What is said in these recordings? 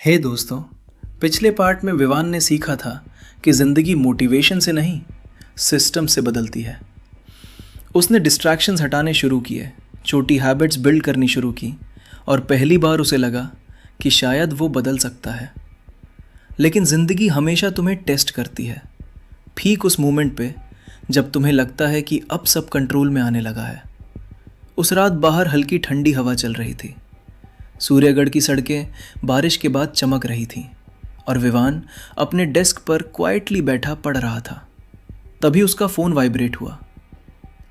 हे दोस्तों, पिछले पार्ट में विवान ने सीखा था कि ज़िंदगी मोटिवेशन से नहीं, सिस्टम से बदलती है। उसने डिस्ट्रैक्शंस हटाने शुरू किए, छोटी हैबिट्स बिल्ड करनी शुरू की और पहली बार उसे लगा कि शायद वो बदल सकता है। लेकिन ज़िंदगी हमेशा तुम्हें टेस्ट करती है, ठीक उस मोमेंट पे जब तुम्हें लगता है कि अब सब कंट्रोल में आने लगा है। उस रात बाहर हल्की ठंडी हवा चल रही थी। सूर्यगढ़ की सड़कें बारिश के बाद चमक रही थीं और विवान अपने डेस्क पर क्वाइटली बैठा पढ़ रहा था। तभी उसका फ़ोन वाइब्रेट हुआ।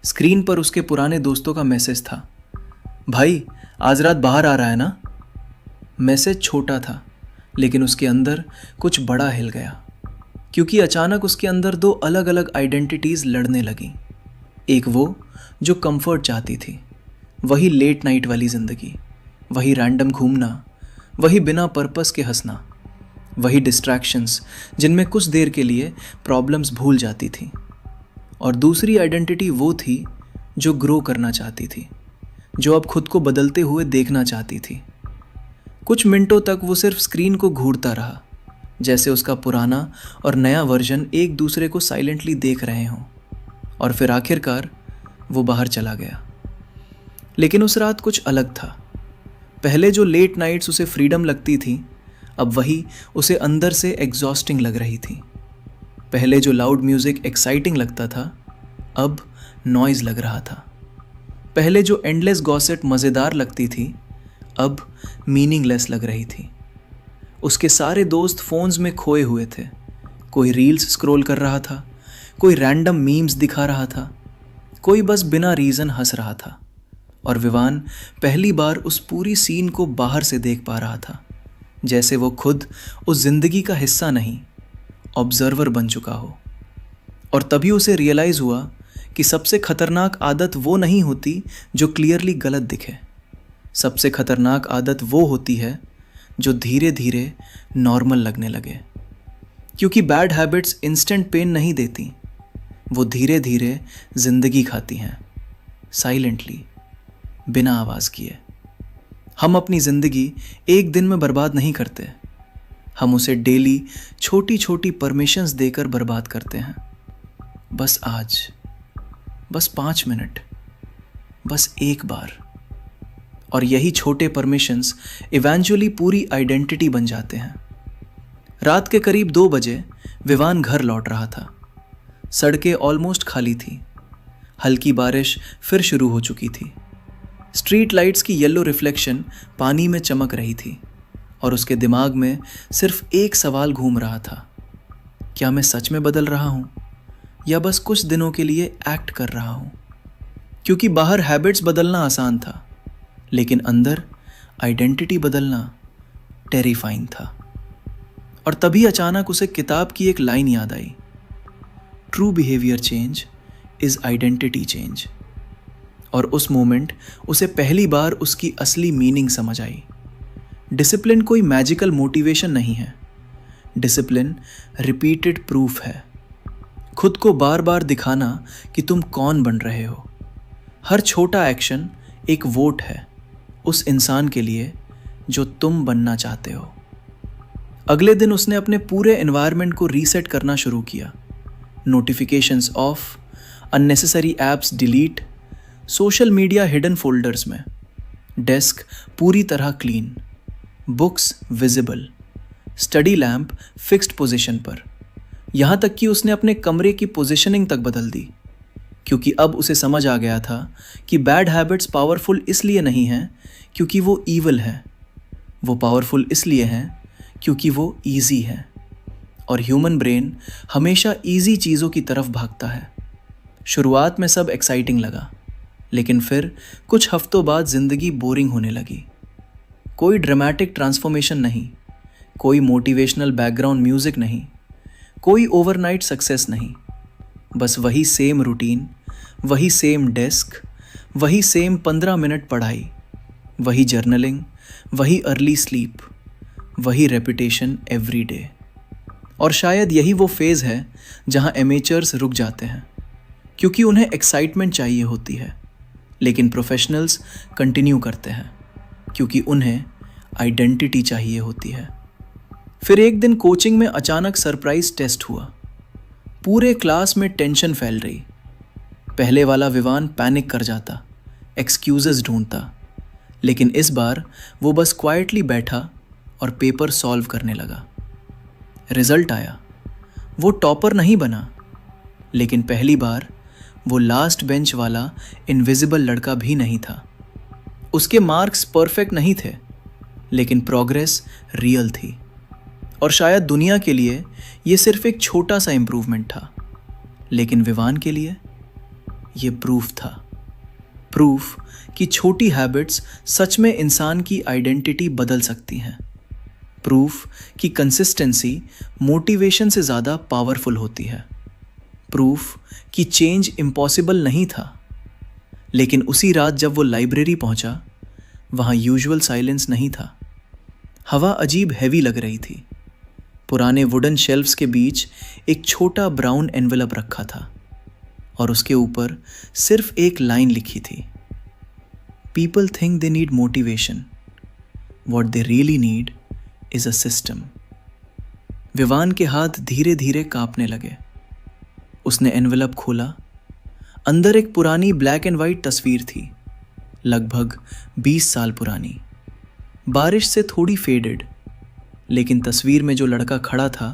स्क्रीन पर उसके पुराने दोस्तों का मैसेज था, भाई आज रात बाहर आ रहा है ना। मैसेज छोटा था लेकिन उसके अंदर कुछ बड़ा हिल गया, क्योंकि अचानक उसके अंदर दो अलग अलग आइडेंटिटीज़ लड़ने लगीं। एक वो जो कंफर्ट चाहती थी, वही लेट नाइट वाली ज़िंदगी, वही रैंडम घूमना, वही बिना पर्पस के हंसना, वही डिस्ट्रैक्शंस जिनमें कुछ देर के लिए प्रॉब्लम्स भूल जाती थी। और दूसरी आइडेंटिटी वो थी जो ग्रो करना चाहती थी, जो अब खुद को बदलते हुए देखना चाहती थी। कुछ मिनटों तक वो सिर्फ स्क्रीन को घूरता रहा, जैसे उसका पुराना और नया वर्जन एक दूसरे को साइलेंटली देख रहे हों। और फिर आखिरकार वो बाहर चला गया। लेकिन उस रात कुछ अलग था। पहले जो लेट नाइट्स उसे फ्रीडम लगती थी, अब वही उसे अंदर से एग्जॉस्टिंग लग रही थी। पहले जो लाउड म्यूज़िक एक्साइटिंग लगता था, अब नॉइज़ लग रहा था। पहले जो एंडलेस गॉसिप मज़ेदार लगती थी, अब मीनिंगलेस लग रही थी। उसके सारे दोस्त फ़ोन्स में खोए हुए थे। कोई रील्स स्क्रॉल कर रहा था, कोई रैंडम मीम्स दिखा रहा था, कोई बस बिना रीज़न हंस रहा था। और विवान पहली बार उस पूरी सीन को बाहर से देख पा रहा था, जैसे वो खुद उस जिंदगी का हिस्सा नहीं, ऑब्जर्वर बन चुका हो। और तभी उसे रियलाइज़ हुआ कि सबसे खतरनाक आदत वो नहीं होती जो क्लियरली गलत दिखे। सबसे खतरनाक आदत वो होती है जो धीरे धीरे नॉर्मल लगने लगे। क्योंकि बैड हैबिट्स इंस्टेंट पेन नहीं देती, वो धीरे धीरे जिंदगी खाती हैं, साइलेंटली, बिना आवाज़ किए। हम अपनी ज़िंदगी एक दिन में बर्बाद नहीं करते, हम उसे डेली छोटी छोटी परमिशंस देकर बर्बाद करते हैं। बस आज, बस 5 मिनट, बस एक बार। और यही छोटे परमिशंस इवेंचुअली पूरी आइडेंटिटी बन जाते हैं। रात के करीब 2 बजे विवान घर लौट रहा था। सड़कें ऑलमोस्ट खाली थी। हल्की बारिश फिर शुरू हो चुकी थी। स्ट्रीट लाइट्स की येलो रिफ्लेक्शन पानी में चमक रही थी और उसके दिमाग में सिर्फ एक सवाल घूम रहा था, क्या मैं सच में बदल रहा हूँ या बस कुछ दिनों के लिए एक्ट कर रहा हूँ। क्योंकि बाहर हैबिट्स बदलना आसान था, लेकिन अंदर आइडेंटिटी बदलना टेरिफाइंग था। और तभी अचानक उसे किताब की एक लाइन याद आई, true behaviour change is identity change. और उस मोमेंट उसे पहली बार उसकी असली मीनिंग समझ आई। डिसिप्लिन कोई मैजिकल मोटिवेशन नहीं है, डिसिप्लिन रिपीटेड प्रूफ है। खुद को बार बार दिखाना कि तुम कौन बन रहे हो। हर छोटा एक्शन एक वोट है उस इंसान के लिए जो तुम बनना चाहते हो। अगले दिन उसने अपने पूरे एनवायरनमेंट को रीसेट करना शुरू किया। Notifications of, unnecessary apps delete, social media hidden folders में, डेस्क पूरी तरह clean, books visible, study lamp fixed position पर। यहाँ तक कि उसने अपने कमरे की पोजीशनिंग तक बदल दी, क्योंकि अब उसे समझ आ गया था कि बैड हैबिट्स पावरफुल इसलिए नहीं हैं क्योंकि वो ईविल है, वो पावरफुल इसलिए हैं क्योंकि वो ईजी है। और ह्यूमन ब्रेन हमेशा ईजी चीज़ों की तरफ भागता है। शुरुआत में सब एक्साइटिंग लगा, लेकिन फिर कुछ हफ्तों बाद ज़िंदगी बोरिंग होने लगी। कोई ड्रामेटिक ट्रांसफॉर्मेशन नहीं, कोई मोटिवेशनल बैकग्राउंड म्यूज़िक नहीं, कोई ओवरनाइट सक्सेस नहीं। बस वही सेम रूटीन, वही सेम डेस्क, वही सेम 15 मिनट पढ़ाई, वही जर्नलिंग, वही अर्ली स्लीप, वही रेपिटेशन एवरी डे। और शायद यही वो फेज़ है जहाँ एमेचर्स रुक जाते हैं, क्योंकि उन्हें एक्साइटमेंट चाहिए होती है। लेकिन प्रोफेशनल्स कंटिन्यू करते हैं क्योंकि उन्हें आइडेंटिटी चाहिए होती है। फिर एक दिन कोचिंग में अचानक सरप्राइज टेस्ट हुआ। पूरे क्लास में टेंशन फैल रही। पहले वाला विवान पैनिक कर जाता, एक्सक्यूजेस ढूंढता, लेकिन इस बार वो बस क्वाइटली बैठा और पेपर सॉल्व करने लगा। रिजल्ट आया। वो टॉपर नहीं बना, लेकिन पहली बार वो लास्ट बेंच वाला इनविजिबल लड़का भी नहीं था। उसके मार्क्स परफेक्ट नहीं थे, लेकिन प्रोग्रेस रियल थी। और शायद दुनिया के लिए ये सिर्फ एक छोटा सा इम्प्रूवमेंट था, लेकिन विवान के लिए ये प्रूफ था। प्रूफ कि छोटी हैबिट्स सच में इंसान की आइडेंटिटी बदल सकती हैं। प्रूफ कि कंसिस्टेंसी मोटिवेशन से ज़्यादा पावरफुल होती है। प्रूफ कि चेंज इम्पॉसिबल नहीं था। लेकिन उसी रात जब वो लाइब्रेरी पहुंचा, वहां यूजुअल साइलेंस नहीं था। हवा अजीब हैवी लग रही थी। पुराने वुडन शेल्फ्स के बीच एक छोटा ब्राउन एनवेलप रखा था और उसके ऊपर सिर्फ एक लाइन लिखी थी, people think they need motivation, what they really need is a system. Vivaan के हाथ धीरे धीरे कांपने लगे। उसने एनवेलप खोला। अंदर एक पुरानी ब्लैक एंड वाइट तस्वीर थी, लगभग 20 साल पुरानी, बारिश से थोड़ी फेडेड, लेकिन तस्वीर में जो लड़का खड़ा था